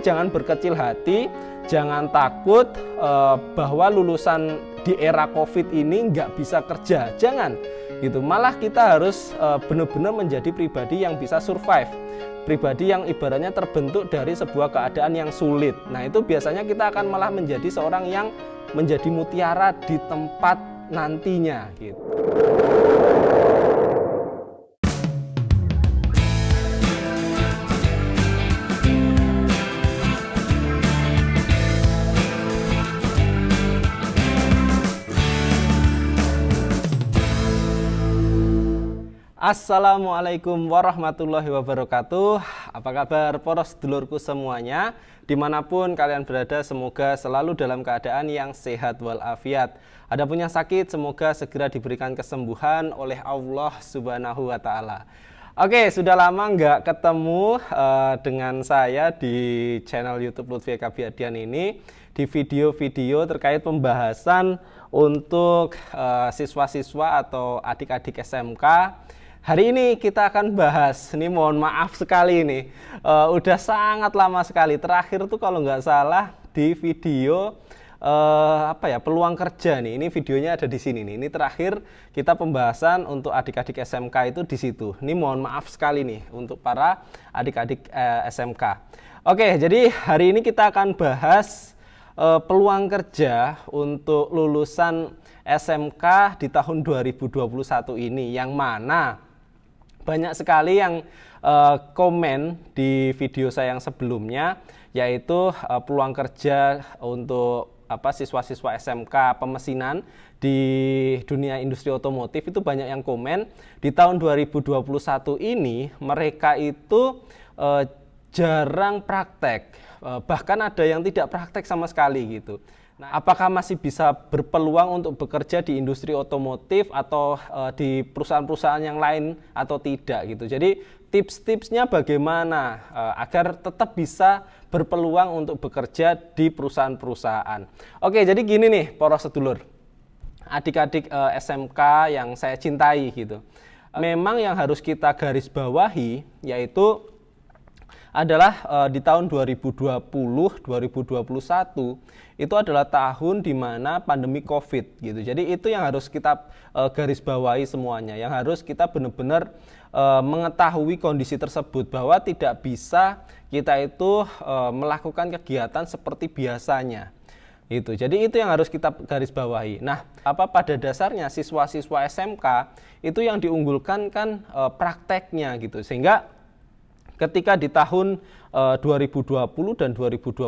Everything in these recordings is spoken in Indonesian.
jangan berkecil hati, jangan takut bahwa lulusan di era COVID ini nggak bisa kerja, jangan gitu. Malah kita harus benar-benar menjadi pribadi yang bisa survive, pribadi yang ibaratnya terbentuk dari sebuah keadaan yang sulit. Nah itu biasanya kita akan malah menjadi seorang yang menjadi mutiara di tempat nantinya gitu. Assalamualaikum warahmatullahi wabarakatuh. Apa kabar para sedulurku semuanya? Dimanapun kalian berada, semoga selalu dalam keadaan yang sehat walafiat. Adapun yang sakit, semoga segera diberikan kesembuhan oleh Allah Subhanahu wa Ta'ala. Oke, sudah lama nggak ketemu dengan saya di channel YouTube Lutfi Eka Biadian ini, di video-video terkait pembahasan untuk siswa-siswa atau adik-adik SMK. Hari ini kita akan bahas, ini mohon maaf sekali nih, udah sangat lama sekali. Terakhir tuh kalau nggak salah di video peluang kerja nih. Ini videonya ada di sini nih. Ini terakhir kita pembahasan untuk adik-adik SMK itu di situ. Ini mohon maaf sekali nih untuk para adik-adik SMK. Oke, jadi hari ini kita akan bahas peluang kerja untuk lulusan SMK di tahun 2021 ini, yang mana banyak sekali yang komen di video saya yang sebelumnya, yaitu peluang kerja untuk siswa-siswa SMK pemesinan di dunia industri otomotif. Itu banyak yang komen di tahun 2021 ini mereka itu jarang praktek, bahkan ada yang tidak praktek sama sekali gitu. Nah, apakah masih bisa berpeluang untuk bekerja di industri otomotif atau di perusahaan-perusahaan yang lain atau tidak gitu. Jadi tips-tipsnya bagaimana agar tetap bisa berpeluang untuk bekerja di perusahaan-perusahaan. Oke, jadi gini nih para sedulur, adik-adik SMK yang saya cintai gitu. Memang yang harus kita garis bawahi yaitu adalah di tahun 2020-2021 itu adalah tahun di mana pandemi COVID gitu. Jadi itu yang harus kita garis bawahi semuanya, yang harus kita benar-benar mengetahui kondisi tersebut, bahwa tidak bisa kita itu melakukan kegiatan seperti biasanya. Itu. Jadi itu yang harus kita garis bawahi. Nah, pada dasarnya siswa-siswa SMK itu yang diunggulkan kan prakteknya gitu. Sehingga ketika di tahun 2020 dan 2021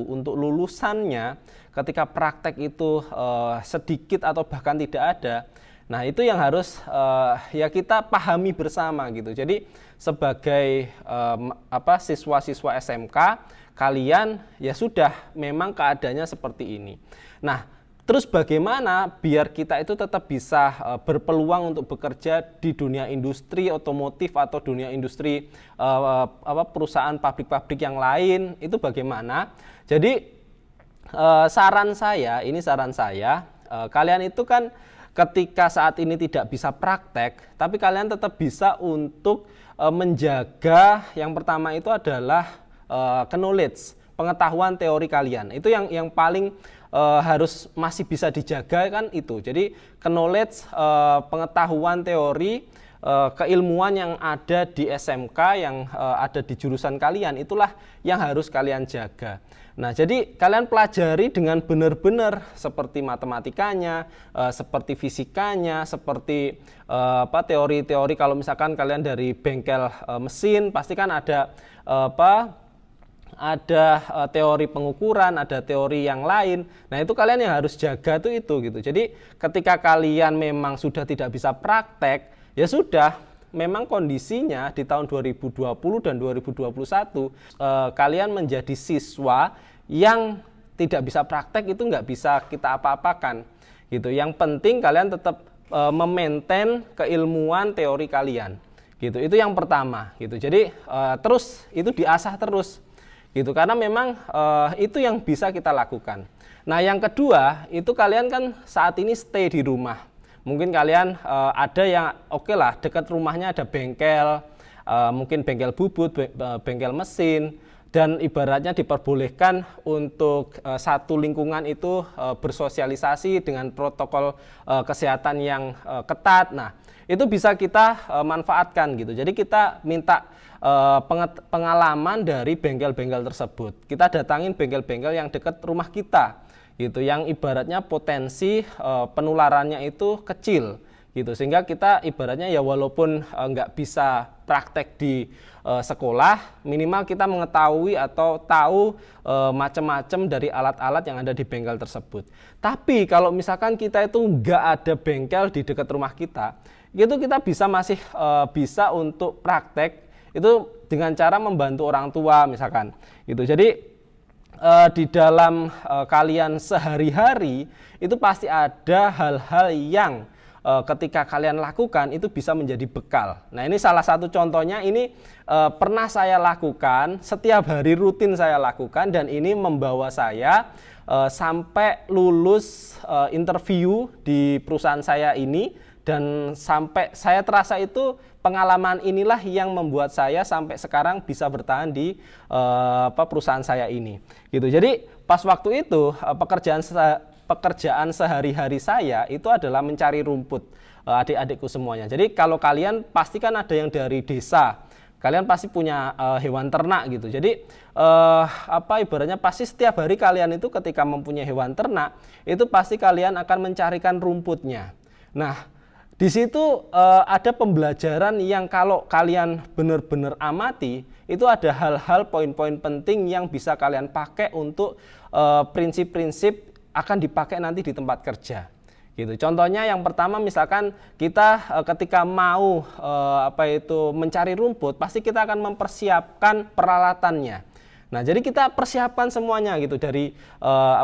untuk lulusannya, ketika praktek itu sedikit atau bahkan tidak ada, nah itu yang harus ya kita pahami bersama gitu. Jadi sebagai siswa-siswa SMK, kalian ya sudah memang keadaannya seperti ini. Nah, terus bagaimana biar kita itu tetap bisa berpeluang untuk bekerja di dunia industri otomotif atau dunia industri perusahaan pabrik-pabrik yang lain, itu bagaimana? Jadi saran saya, kalian itu kan ketika saat ini tidak bisa praktek, tapi kalian tetap bisa untuk menjaga, yang pertama itu adalah knowledge, pengetahuan teori kalian. Itu yang paling harus masih bisa dijaga kan itu. Jadi knowledge, pengetahuan teori, keilmuan yang ada di SMK, yang ada di jurusan kalian, itulah yang harus kalian jaga. Nah, jadi kalian pelajari dengan benar-benar, seperti matematikanya, seperti fisikanya, seperti teori-teori. Kalau misalkan kalian dari bengkel mesin, pasti kan ada teori pengukuran, ada teori yang lain. Nah, itu kalian yang harus jaga tuh itu gitu. Jadi ketika kalian memang sudah tidak bisa praktek, ya sudah, memang kondisinya di tahun 2020 dan 2021 kalian menjadi siswa yang tidak bisa praktek, itu nggak bisa kita apa-apakan gitu. Yang penting kalian tetap memaintain keilmuan teori kalian gitu. Itu yang pertama gitu. Jadi terus itu diasah terus gitu, karena memang itu yang bisa kita lakukan. Nah, yang kedua itu kalian kan saat ini stay di rumah. Mungkin kalian ada yang oke lah, dekat rumahnya ada bengkel, mungkin bengkel bubut, bengkel mesin. dan ibaratnya diperbolehkan untuk satu lingkungan itu bersosialisasi dengan protokol kesehatan yang ketat. Nah, itu bisa kita manfaatkan gitu. Jadi kita minta pengalaman dari bengkel-bengkel tersebut. Kita datangin bengkel-bengkel yang dekat rumah kita gitu, yang ibaratnya potensi penularannya itu kecil gitu, sehingga kita ibaratnya ya walaupun nggak bisa praktek di sekolah, minimal kita mengetahui atau tahu macam-macam dari alat-alat yang ada di bengkel tersebut. Tapi kalau misalkan kita itu nggak ada bengkel di dekat rumah kita, itu kita masih bisa untuk praktek itu dengan cara membantu orang tua misalkan gitu. Jadi di dalam kalian sehari-hari itu pasti ada hal-hal yang ketika kalian lakukan itu bisa menjadi bekal. Nah, ini salah satu contohnya, ini pernah saya lakukan, setiap hari rutin saya lakukan, dan ini membawa saya sampai lulus interview di perusahaan saya ini, dan sampai saya terasa itu pengalaman inilah yang membuat saya sampai sekarang bisa bertahan di perusahaan saya ini gitu. Jadi pas waktu itu pekerjaan sehari-hari saya itu adalah mencari rumput, adik-adikku semuanya. Jadi kalau kalian pasti kan ada yang dari desa, kalian pasti punya hewan ternak gitu. Jadi ibaratnya pasti setiap hari kalian itu ketika mempunyai hewan ternak itu pasti kalian akan mencarikan rumputnya. Nah, di situ ada pembelajaran yang kalau kalian benar-benar amati, itu ada hal-hal poin-poin penting yang bisa kalian pakai untuk prinsip-prinsip akan dipakai nanti di tempat kerja. Gitu. Contohnya yang pertama, misalkan kita ketika mau mencari rumput, pasti kita akan mempersiapkan peralatannya. Nah, jadi kita persiapkan semuanya gitu, dari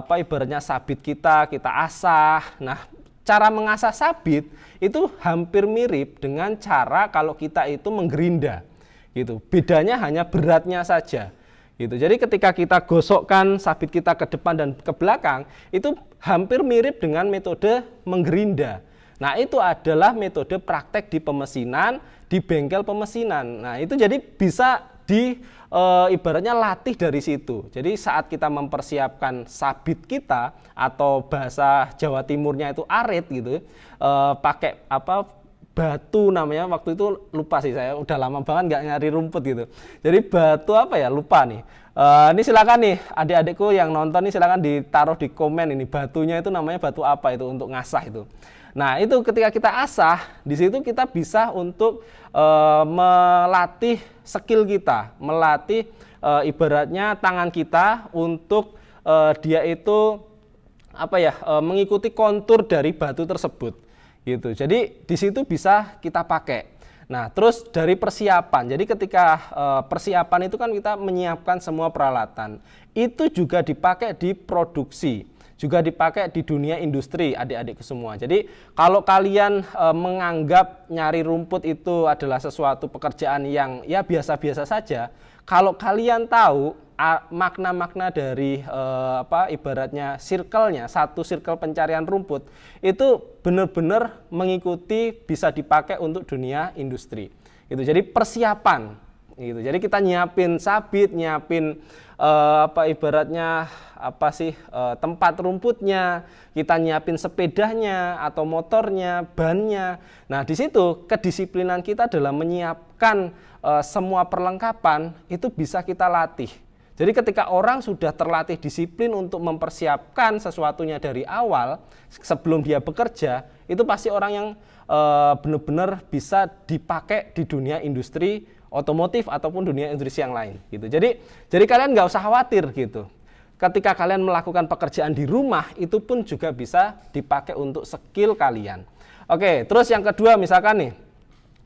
ibaratnya sabit kita asah. Nah, cara mengasah sabit itu hampir mirip dengan cara kalau kita itu menggerinda gitu. Bedanya hanya beratnya saja gitu. Jadi ketika kita gosokkan sabit kita ke depan dan ke belakang, itu hampir mirip dengan metode menggerinda. Nah, itu adalah metode praktek di pemesinan, di bengkel pemesinan. Nah, itu jadi bisa ibaratnya latih dari situ. Jadi saat kita mempersiapkan sabit kita, atau bahasa Jawa Timurnya itu arit gitu, pakai batu namanya, waktu itu lupa sih, saya udah lama banget nggak nyari rumput gitu. Jadi batu lupa nih. Ini silakan nih adik-adikku yang nonton nih, silakan ditaruh di komen ini batunya itu namanya batu apa itu untuk ngasah itu. Nah, itu ketika kita asah, di situ kita bisa untuk melatih skill kita, melatih ibaratnya tangan kita untuk dia itu mengikuti kontur dari batu tersebut gitu. Jadi di situ bisa kita pakai. Nah, terus dari persiapan. Jadi ketika persiapan itu kan kita menyiapkan semua peralatan. Itu juga dipakai di produksi, juga dipakai di dunia industri, adik-adikku semua. Jadi kalau kalian menganggap nyari rumput itu adalah sesuatu pekerjaan yang ya biasa-biasa saja, kalau kalian tahu makna-makna dari ibaratnya circle-nya, satu circle pencarian rumput, itu benar-benar mengikuti, bisa dipakai untuk dunia industri. Itu jadi persiapan. Gitu. Jadi kita nyiapin sabit, nyiapin ibaratnya tempat rumputnya, kita nyiapin sepedanya atau motornya, bannya. Nah, di situ kedisiplinan kita dalam menyiapkan semua perlengkapan itu bisa kita latih. Jadi ketika orang sudah terlatih disiplin untuk mempersiapkan sesuatunya dari awal sebelum dia bekerja, itu pasti orang yang benar-benar bisa dipakai di dunia industri otomotif ataupun dunia industri yang lain gitu. Jadi kalian nggak usah khawatir gitu. Ketika kalian melakukan pekerjaan di rumah, itu pun juga bisa dipakai untuk skill kalian. Oke, terus yang kedua misalkan nih,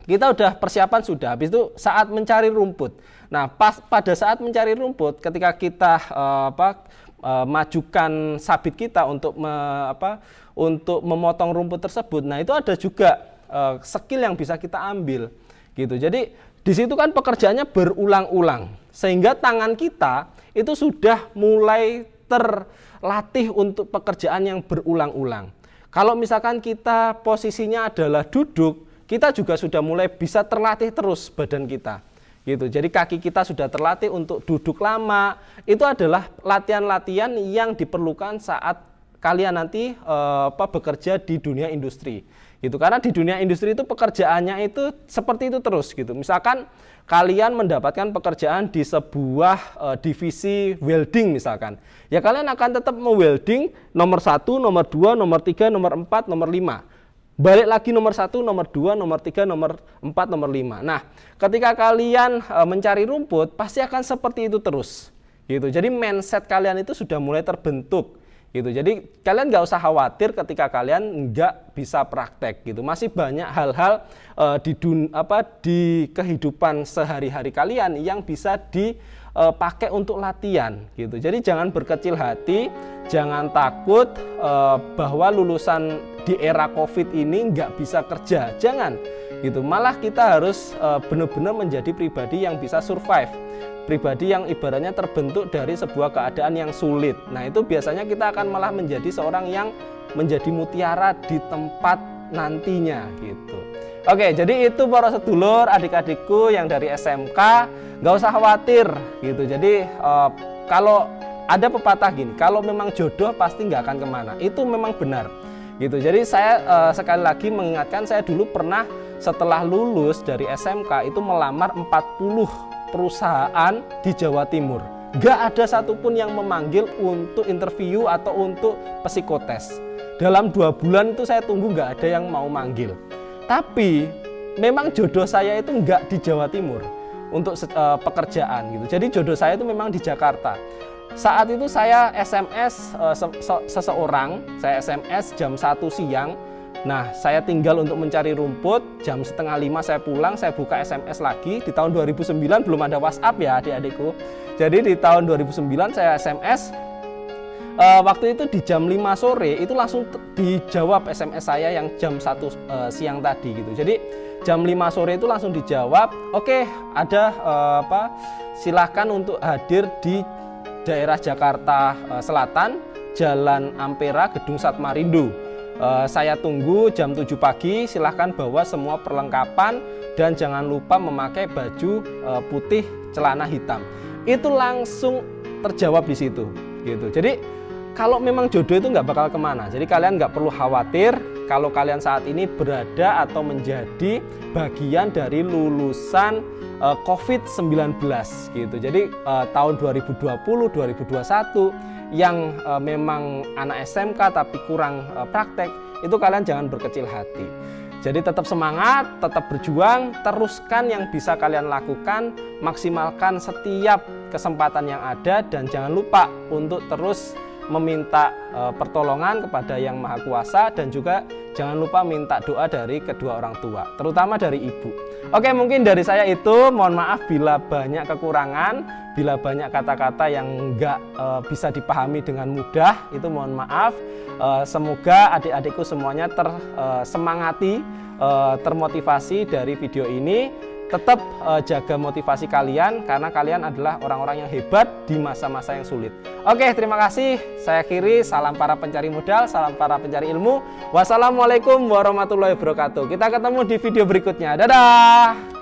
kita udah persiapan sudah, habis itu saat mencari rumput. Nah, pada saat mencari rumput, ketika kita majukan sabit kita untuk memotong rumput tersebut, nah itu ada juga skill yang bisa kita ambil gitu. Jadi di situ kan pekerjaannya berulang-ulang, sehingga tangan kita itu sudah mulai terlatih untuk pekerjaan yang berulang-ulang. Kalau misalkan kita posisinya adalah duduk, kita juga sudah mulai bisa terlatih terus badan kita. gitu. Jadi kaki kita sudah terlatih untuk duduk lama. Itu adalah latihan-latihan yang diperlukan saat kalian nanti bekerja di dunia industri. Gitu. Karena di dunia industri itu pekerjaannya itu seperti itu terus gitu. Misalkan kalian mendapatkan pekerjaan di sebuah divisi welding misalkan. Ya kalian akan tetap mewelding nomor 1, nomor 2, nomor 3, nomor 4, nomor 5. Balik lagi nomor 1, nomor 2, nomor 3, nomor 4, nomor 5. Nah, ketika kalian mencari rumput, pasti akan seperti itu terus. Gitu. Jadi mindset kalian itu sudah mulai terbentuk. Gitu. Jadi kalian nggak usah khawatir ketika kalian nggak bisa praktek. Gitu. Masih banyak hal-hal di kehidupan sehari-hari kalian yang bisa dipakai untuk latihan. Gitu. Jadi jangan berkecil hati, jangan takut bahwa lulusan di era COVID ini nggak bisa kerja, jangan gitu. Malah kita harus benar-benar menjadi pribadi yang bisa survive, pribadi yang ibaratnya terbentuk dari sebuah keadaan yang sulit. Nah itu biasanya kita akan malah menjadi seorang yang menjadi mutiara di tempat nantinya gitu. Oke, jadi itu para sedulur, adik-adikku yang dari SMK, nggak usah khawatir gitu. Jadi kalau ada pepatah gini, kalau memang jodoh pasti nggak akan kemana, itu memang benar. Gitu. Jadi saya sekali lagi mengingatkan, saya dulu pernah setelah lulus dari SMK itu melamar 40 perusahaan di Jawa Timur. Gak ada satupun yang memanggil untuk interview atau untuk psikotes. Dalam 2 bulan itu saya tunggu gak ada yang mau manggil. Tapi memang jodoh saya itu gak di Jawa Timur untuk pekerjaan gitu. Jadi jodoh saya itu memang di Jakarta. Saat itu saya SMS seseorang, saya SMS jam 1 siang. Nah, saya tinggal untuk mencari rumput, jam 4:30 saya pulang, saya buka SMS lagi. Di tahun 2009 belum ada WhatsApp ya adik-adikku. Jadi di tahun 2009 saya SMS. Waktu itu di jam 5 sore itu langsung dijawab SMS saya yang jam 1 siang tadi gitu. Jadi jam 5 sore itu langsung dijawab, oke, ada silakan untuk hadir di daerah Jakarta Selatan, Jalan Ampera, Gedung Satmarindo. Saya tunggu jam 7 pagi, silahkan bawa semua perlengkapan dan jangan lupa memakai baju putih, celana hitam. Itu langsung terjawab di situ. Gitu. Jadi kalau memang jodoh itu nggak bakal kemana. Jadi kalian nggak perlu khawatir kalau kalian saat ini berada atau menjadi bagian dari lulusan COVID-19 gitu. Jadi tahun 2020, 2021 yang memang anak SMK tapi kurang praktek, itu kalian jangan berkecil hati. Jadi tetap semangat, tetap berjuang, teruskan yang bisa kalian lakukan, maksimalkan setiap kesempatan yang ada dan jangan lupa untuk terus meminta pertolongan kepada Yang Maha Kuasa dan juga jangan lupa minta doa dari kedua orang tua, terutama dari ibu. Oke, mungkin dari saya itu, mohon maaf bila banyak kekurangan, bila banyak kata-kata yang enggak bisa dipahami dengan mudah, itu mohon maaf. Semoga adik-adikku semuanya tersemangati, termotivasi dari video ini. Tetap jaga motivasi kalian karena kalian adalah orang-orang yang hebat di masa-masa yang sulit. Oke, terima kasih. Saya akhiri. Salam para pencari modal, salam para pencari ilmu. Wassalamualaikum warahmatullahi wabarakatuh. Kita ketemu di video berikutnya. Dadah.